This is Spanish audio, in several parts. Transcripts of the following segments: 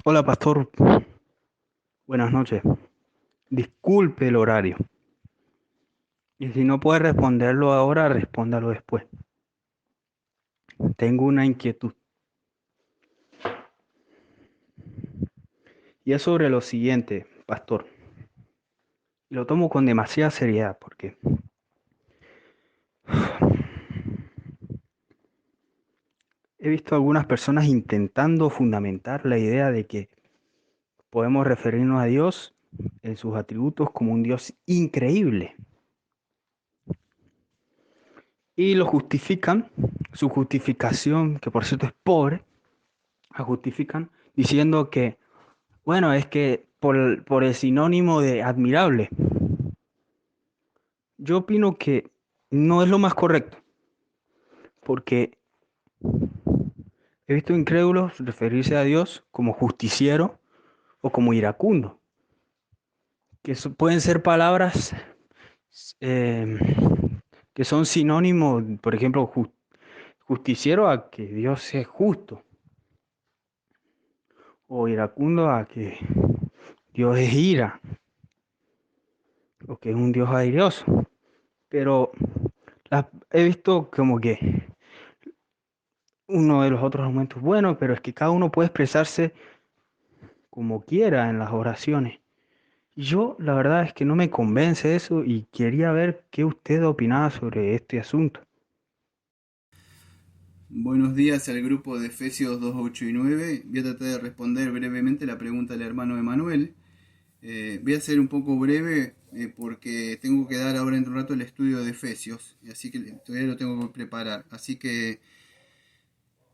Hola, pastor. Buenas noches. Disculpe el horario. Y si no puede responderlo ahora, respóndalo después. Tengo una inquietud. Y es sobre lo siguiente, pastor. Y lo tomo con demasiada seriedad porque he visto algunas personas intentando fundamentar la idea de que podemos referirnos a Dios en sus atributos como un Dios increíble. Y lo justifican, su justificación, que por cierto es pobre, la justifican diciendo que bueno, es que por el sinónimo de admirable, yo opino que no es lo más correcto, porque he visto incrédulos referirse a Dios como justiciero o como iracundo, que pueden ser palabras eh, que son sinónimos, por ejemplo, justiciero a que Dios es justo, o iracundo a que Dios es ira, o que es un Dios aireoso. Pero he visto como que uno de los otros argumentos, bueno, pero es que cada uno puede expresarse como quiera en las oraciones. Y yo la verdad es que no me convence eso y quería ver qué usted opinaba sobre este asunto. Buenos días al grupo de Efesios 2, 8 y 9. Voy a tratar de responder brevemente la pregunta del hermano Emanuel. Voy a ser un poco breve porque tengo que dar ahora en un rato el estudio de Efesios, así que todavía lo tengo que preparar. Así que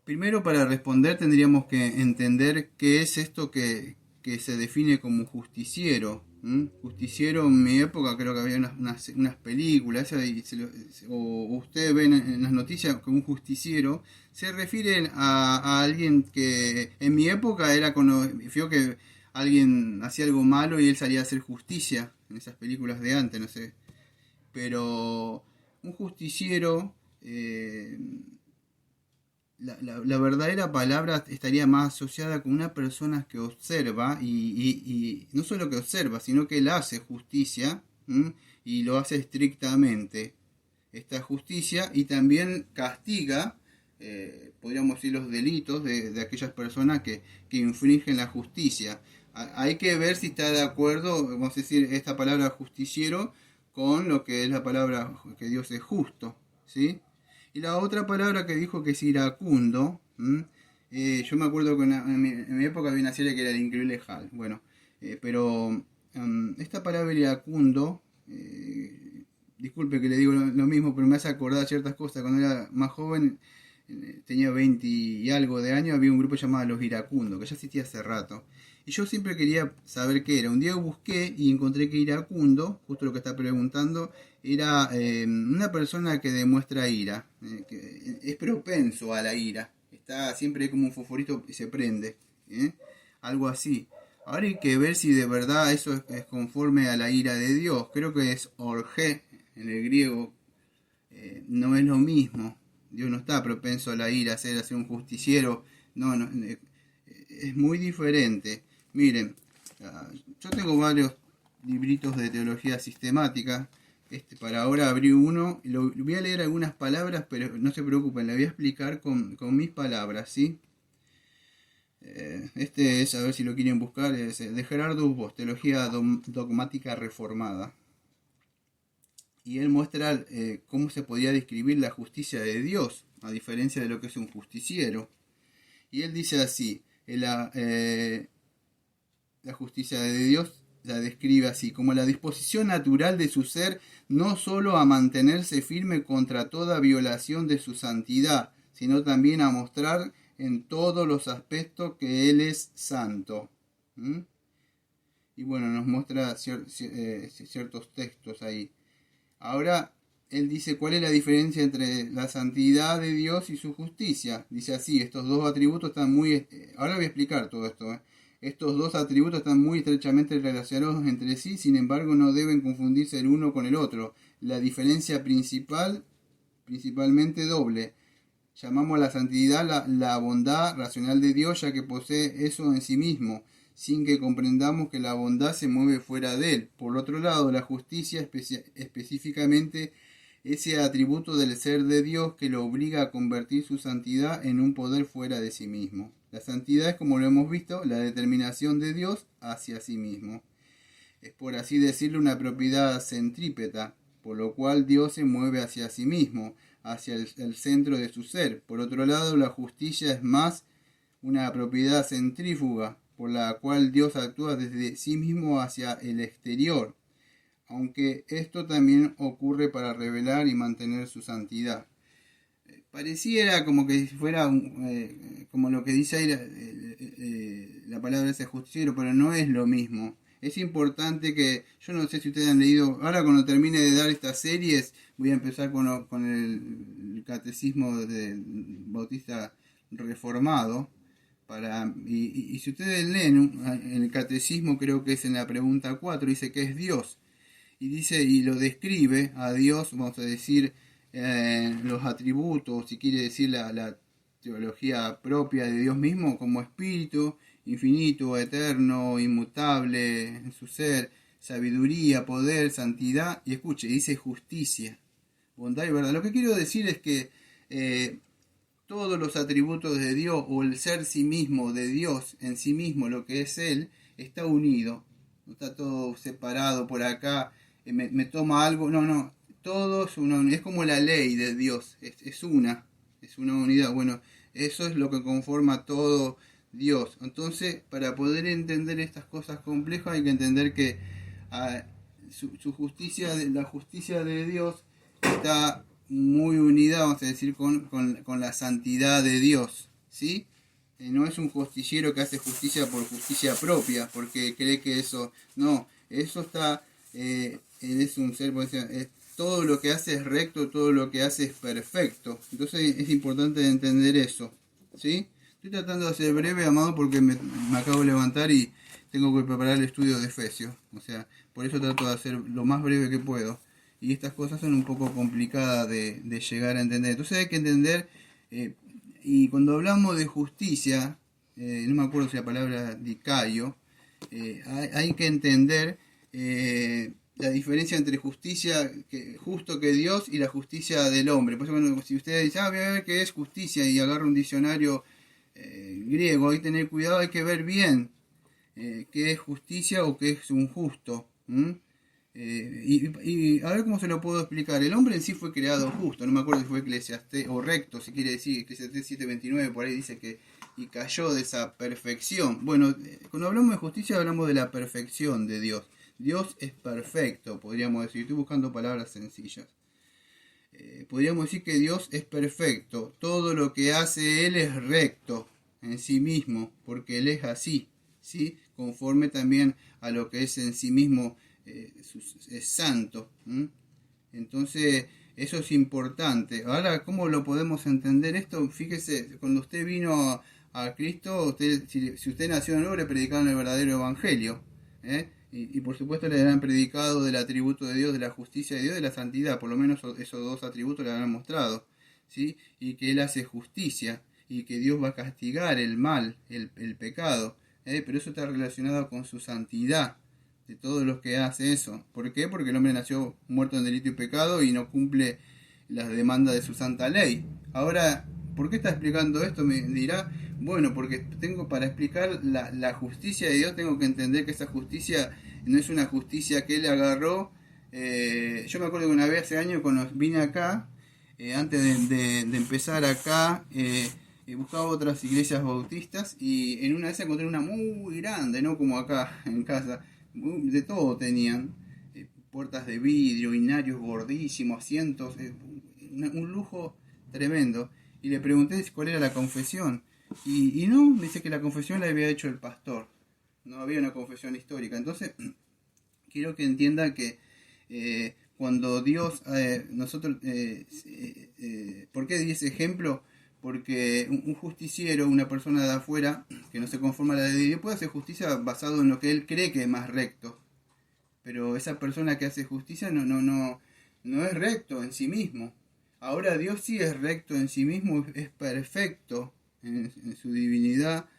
primero para responder tendríamos que entender qué es esto que se define como justiciero. Justiciero en mi época creo que había unas películas o ustedes ven en las noticias que un justiciero se refiere a alguien que en mi época era fío que alguien hacía algo malo y él salía a hacer justicia en esas películas de antes, no sé. Pero un justiciero la verdadera palabra estaría más asociada con una persona que observa y no solo que observa, sino que él hace justicia. ¿M? Y lo hace estrictamente. Esta justicia y también castiga, podríamos decir, los delitos de aquellas personas que infringen la justicia. Hay que ver si está de acuerdo, vamos a decir, esta palabra justiciero con lo que es la palabra que Dios es justo. ¿Sí? Y la otra palabra que dijo que es iracundo, yo me acuerdo que en mi época había una serie que era El Increíble Hulk. Bueno, pero esta palabra iracundo, disculpe que le digo lo mismo, pero me hace acordar ciertas cosas. Cuando era más joven, tenía 20 y algo de años, había un grupo llamado Los Iracundos, que ya existía hace rato. Y yo siempre quería saber qué era. Un día busqué y encontré que iracundo, justo lo que está preguntando, era una persona que demuestra ira, que es propenso a la ira, está siempre como un fosforito y se prende, ¿eh? Algo así. Ahora hay que ver si de verdad eso es conforme a la ira de Dios. Creo que es orge en el griego, no es lo mismo. Dios no está propenso a la ira, a ser un justiciero. No, no, es muy diferente. Miren, yo tengo varios libritos de teología sistemática. Para ahora abrí uno, voy a leer algunas palabras, pero no se preocupen, le voy a explicar con mis palabras, ¿sí? Este es, a ver si lo quieren buscar, es de Gerardo Ubos, Teología Dogmática Reformada. Y él muestra cómo se podría describir la justicia de Dios, a diferencia de lo que es un justiciero. Y él dice así, la justicia de Dios la describe así, como la disposición natural de su ser no sólo a mantenerse firme contra toda violación de su santidad, sino también a mostrar en todos los aspectos que Él es santo. ¿Mm? Y bueno, nos muestra ciertos textos ahí. Ahora, él dice cuál es la diferencia entre la santidad de Dios y su justicia. Dice así, estos dos atributos están muy... ahora voy a explicar todo esto. Estos dos atributos están muy estrechamente relacionados entre sí, sin embargo no deben confundirse el uno con el otro. La diferencia principalmente doble, Llamamos a la santidad la bondad racional de Dios, ya que posee eso en sí mismo, sin que comprendamos que la bondad se mueve fuera de él. Por otro lado, la justicia específicamente ese atributo del ser de Dios que lo obliga a convertir su santidad en un poder fuera de sí mismo. La santidad es, como lo hemos visto, la determinación de Dios hacia sí mismo. Es, por así decirlo, una propiedad centrípeta, por lo cual Dios se mueve hacia sí mismo, hacia el centro de su ser. Por otro lado, la justicia es más una propiedad centrífuga, por la cual Dios actúa desde sí mismo hacia el exterior, aunque esto también ocurre para revelar y mantener su santidad. Pareciera como que fuera como lo que dice ahí la palabra ese justiciero, pero no es lo mismo. Es importante que, yo no sé si ustedes han leído, ahora cuando termine de dar estas series, voy a empezar con el catecismo del Bautista Reformado. Y si ustedes leen en el catecismo, creo que es en la pregunta 4, dice que es Dios. Y dice, y lo describe a Dios, vamos a decir, los atributos, si quiere decir la teología propia de Dios mismo, como espíritu, infinito, eterno, inmutable en su ser, sabiduría, poder, santidad, y escuche, dice justicia, bondad y verdad. Lo que quiero decir es que todos los atributos de Dios, o el ser sí mismo de Dios en sí mismo, lo que es Él, está unido, no está todo separado por acá, me toma algo, no, todo es una unidad, es como la ley de Dios, es una unidad. Bueno, eso es lo que conforma todo Dios. Entonces, para poder entender estas cosas complejas hay que entender que su justicia, la justicia de Dios está muy unida, vamos a decir, con la santidad de Dios, ¿sí? No es un justiciero que hace justicia por justicia propia, porque cree que eso, no, eso está, él es un ser, todo lo que hace es recto, todo lo que hace es perfecto. Entonces es importante entender eso, ¿sí? Estoy tratando de ser breve, amado, porque me acabo de levantar y tengo que preparar el estudio de Efesios, o sea, por eso trato de hacer lo más breve que puedo. Y estas cosas son un poco complicadas de llegar a entender. Entonces hay que entender, y cuando hablamos de justicia, no me acuerdo si la palabra dicario, hay que entender la diferencia entre justicia justo que Dios y la justicia del hombre. Por eso, bueno, si ustedes dicen, voy a ver qué es justicia, y agarra un diccionario griego, hay que tener cuidado, hay que ver bien qué es justicia o qué es un justo. Y a ver cómo se lo puedo explicar. El hombre en sí fue creado justo, no me acuerdo si fue Eclesiastés, o recto, si quiere decir, Eclesiastés 7:29, por ahí dice que y cayó de esa perfección. Bueno, cuando hablamos de justicia hablamos de la perfección de Dios. Dios es perfecto, podríamos decir. Estoy buscando palabras sencillas. Podríamos decir que Dios es perfecto. Todo lo que hace Él es recto en sí mismo, porque Él es así, ¿sí? Conforme también a lo que es en sí mismo, es santo. Entonces, eso es importante. Ahora, ¿cómo lo podemos entender esto? Fíjese, cuando usted vino a Cristo, si usted nació de nuevo, le predicaron el verdadero evangelio. Y por supuesto le habrán predicado del atributo de Dios, de la justicia de Dios, de la santidad. Por lo menos esos dos atributos le habrán mostrado, ¿sí? Y que Él hace justicia, y que Dios va a castigar el mal, el pecado. Pero eso está relacionado con su santidad, de todos los que hace eso. ¿Por qué? Porque el hombre nació muerto en delito y pecado y no cumple las demandas de su santa ley. Ahora, ¿por qué está explicando esto? Me dirá, bueno, porque para explicar la justicia de Dios tengo que entender que esa justicia no es una justicia que Él agarró. Yo me acuerdo que una vez hace años cuando vine acá, antes de empezar acá, buscaba otras iglesias bautistas, y en una de esas encontré una muy grande, no como acá en casa, de todo tenían, puertas de vidrio, inarios gordísimos, asientos, un lujo tremendo. Y le pregunté cuál era la confesión, y no, me dice que la confesión la había hecho el pastor, no había una confesión histórica. Entonces quiero que entienda que cuando Dios, nosotros, ¿por qué di ese ejemplo? Porque un justiciero, una persona de afuera que no se conforma a la ley de Dios, puede hacer justicia basado en lo que él cree que es más recto. Pero esa persona que hace justicia no es recto en sí mismo. Ahora Dios sí es recto en sí mismo, es perfecto en su divinidad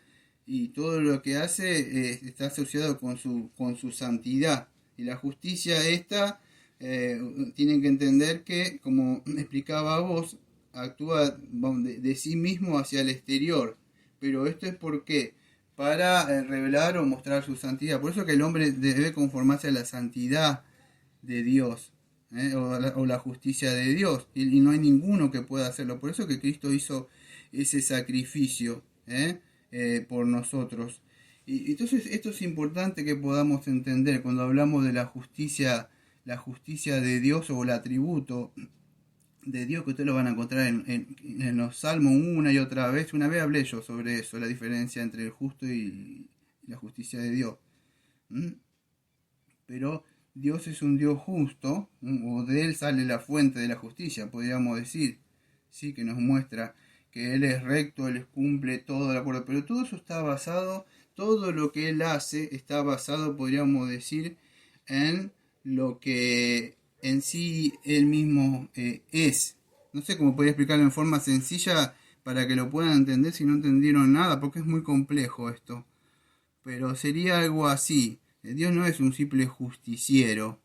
y todo lo que hace está asociado con su santidad. Y la justicia esta, tienen que entender que, como explicaba vos, actúa de sí mismo hacia el exterior. Pero esto es porque para revelar o mostrar su santidad. Por eso que el hombre debe conformarse a la santidad de Dios, o la justicia de Dios, y no hay ninguno que pueda hacerlo. Por eso que Cristo hizo ese sacrificio por nosotros. Y entonces esto es importante que podamos entender cuando hablamos de la justicia de Dios o el atributo de Dios, que ustedes lo van a encontrar en los Salmos una y otra vez. Una vez hablé yo sobre eso, la diferencia entre el justo y la justicia de Dios. ¿Mm? Pero Dios es un Dios justo, o de Él sale la fuente de la justicia, podríamos decir, ¿sí? Que nos muestra que Él es recto, Él cumple todo de acuerdo, pero todo eso está basado, todo lo que Él hace está basado, podríamos decir, en lo que en sí Él mismo es. No sé cómo podría explicarlo en forma sencilla para que lo puedan entender si no entendieron nada, porque es muy complejo esto, pero sería algo así. Dios no es un simple justiciero,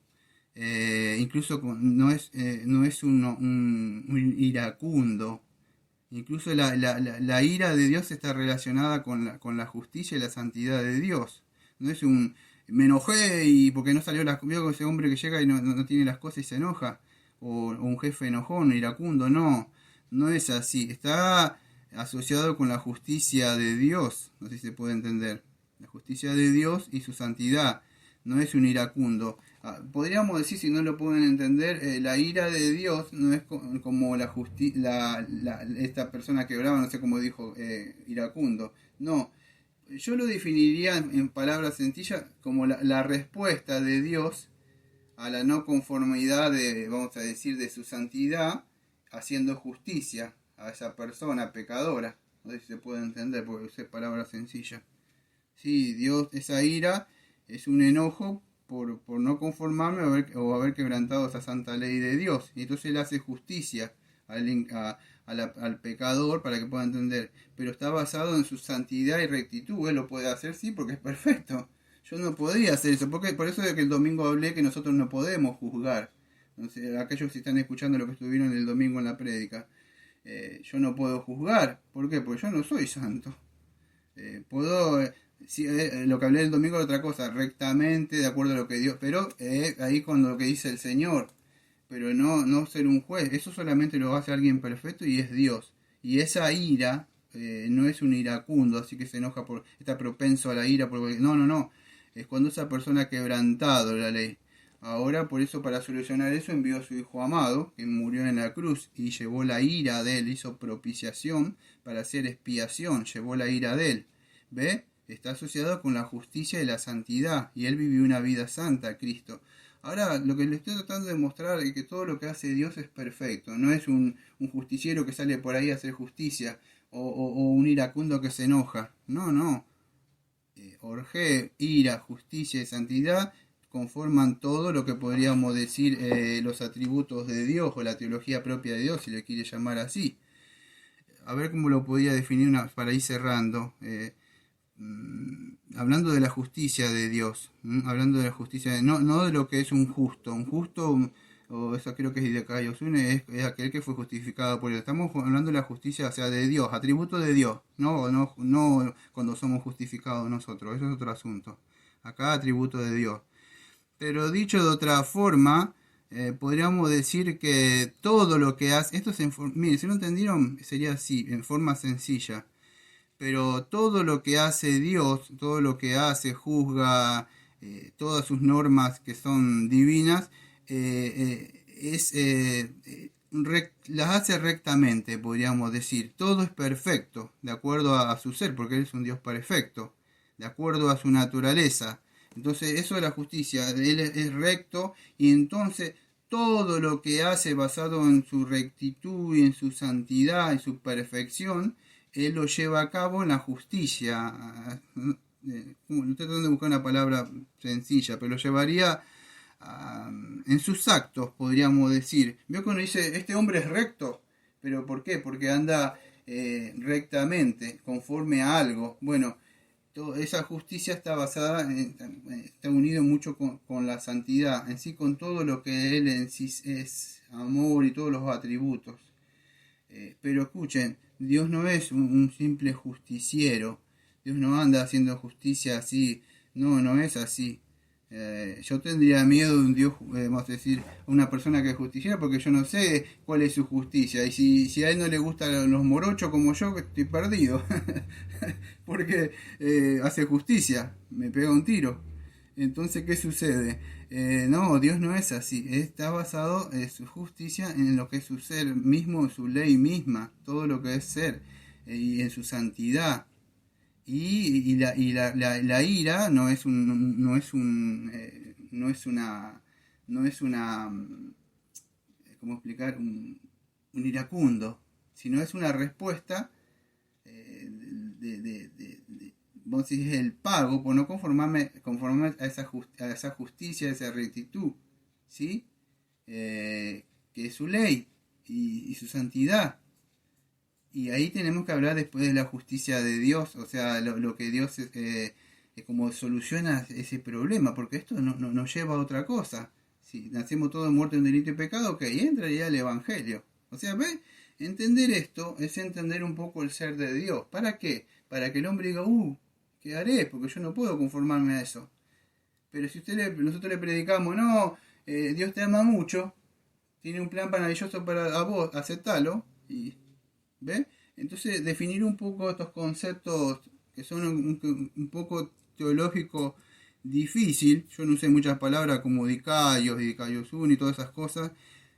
incluso no es un iracundo. Incluso la ira de Dios está relacionada con la justicia y la santidad de Dios. No es un me enojé y porque no salió las cosas, ese hombre que llega y no tiene las cosas y se enoja, o un jefe enojón, iracundo, no, no es así. Está asociado con la justicia de Dios, no sé si se puede entender. La justicia de Dios y su santidad, no es un iracundo. Podríamos decir, si no lo pueden entender, la ira de Dios no es como esta persona que oraba, no sé cómo dijo, iracundo. No, yo lo definiría en palabras sencillas como la respuesta de Dios a la no conformidad de, vamos a decir, de su santidad, haciendo justicia a esa persona pecadora. No sé si se puede entender porque usé palabras sencillas. Sí, Dios, esa ira es un enojo por no conformarme o haber quebrantado esa santa ley de Dios. Y entonces Él hace justicia al pecador para que pueda entender. Pero está basado en su santidad y rectitud. Él lo puede hacer, sí, porque es perfecto. Yo no podría hacer eso. Por eso de que el domingo hablé que nosotros no podemos juzgar. Entonces, aquellos que están escuchando lo que estuvieron el domingo en la prédica. Yo no puedo juzgar. ¿Por qué? Porque yo no soy santo. Puedo, sí, lo que hablé el domingo es otra cosa, rectamente, de acuerdo a lo que Dios, pero ahí con lo que dice el Señor, pero no ser un juez, eso solamente lo hace alguien perfecto y es Dios. Y esa ira no es un iracundo, así que se enoja está propenso a la ira, no, es cuando esa persona ha quebrantado la ley. Ahora, por eso, para solucionar eso, envió a su Hijo amado, que murió en la cruz y llevó la ira de él, hizo propiciación para hacer expiación, llevó la ira de él. ¿Ve? Está asociado con la justicia y la santidad, y él vivió una vida santa, Cristo. Ahora, lo que le estoy tratando de mostrar es que todo lo que hace Dios es perfecto, no es un justiciero que sale por ahí a hacer justicia, o un iracundo que se enoja. No. Orgé, ira, justicia y santidad conforman todo lo que podríamos decir los atributos de Dios o la teología propia de Dios, si le quiere llamar así. A ver cómo lo podría definir para ir cerrando. Hablando de la justicia de Dios, hablando de la justicia, no de lo que es un justo, o eso creo que es de Cayo es aquel que fue justificado por él. Estamos hablando de la justicia, o sea, de Dios, atributo de Dios, no cuando somos justificados nosotros, eso es otro asunto. Acá atributo de Dios. Pero dicho de otra forma, podríamos decir que todo lo que hace, esto miren, si no entendieron, sería así, en forma sencilla. Pero todo lo que hace Dios, todo lo que hace, juzga, todas sus normas que son divinas, las hace rectamente, podríamos decir. Todo es perfecto, de acuerdo a su ser, porque Él es un Dios perfecto, de acuerdo a su naturaleza. Entonces, eso es la justicia. Él es recto y entonces todo lo que hace basado en su rectitud y en su santidad y su perfección, Él lo lleva a cabo en la justicia. Estoy tratando de buscar una palabra sencilla, pero lo llevaría en sus actos, podríamos decir. Veo que uno dice, este hombre es recto, pero ¿por qué? Porque anda rectamente, conforme a algo. Bueno, esa justicia está basada, está unido mucho con la santidad, en sí, con todo lo que él en sí es, amor y todos los atributos. Pero escuchen, Dios no es un simple justiciero. Dios no anda haciendo justicia así. No, no es así. Yo tendría miedo de un Dios, vamos a decir, una persona que es justiciera, porque yo no sé cuál es su justicia. Y si a él no le gustan los morochos como yo, estoy perdido. Porque hace justicia, me pega un tiro. Entonces, ¿qué sucede? No, Dios no es así. Está basado en su justicia en lo que es su ser mismo, su ley misma, todo lo que es ser, y en su santidad. La ira no es un, no es un, no es una, no es una, ¿cómo explicar? Un iracundo, sino es una respuesta vos decís el pago por no conformarme a esa justicia, a esa rectitud, ¿sí? Que es su ley y su santidad. Y ahí tenemos que hablar después de la justicia de Dios, o sea, lo que Dios como soluciona ese problema, porque esto no nos lleva a otra cosa. Si nacemos todos muertos en delito y pecado, ok, entraría el Evangelio. O sea, ¿ves? Entender esto es entender un poco el ser de Dios. ¿Para qué? Para que el hombre diga, ¿qué haré? Porque yo no puedo conformarme a eso. Pero si nosotros le predicamos, no, Dios te ama mucho, tiene un plan maravilloso para vos, aceptalo, y ¿ve? Entonces, definir un poco estos conceptos que son un poco teológico difícil. Yo no sé muchas palabras como dicaios y dicaios un y todas esas cosas,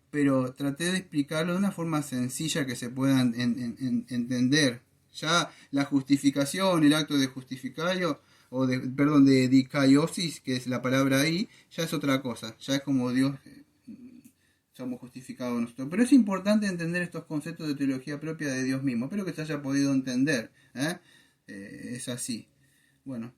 pero traté de explicarlo de una forma sencilla que se pueda entender. Ya la justificación, el acto de justificario, perdón, de dicaiosis, que es la palabra ahí, ya es otra cosa. Ya es como Dios somos justificados nosotros. Pero es importante entender estos conceptos de teología propia de Dios mismo. Espero que se haya podido entender. Es así. Bueno,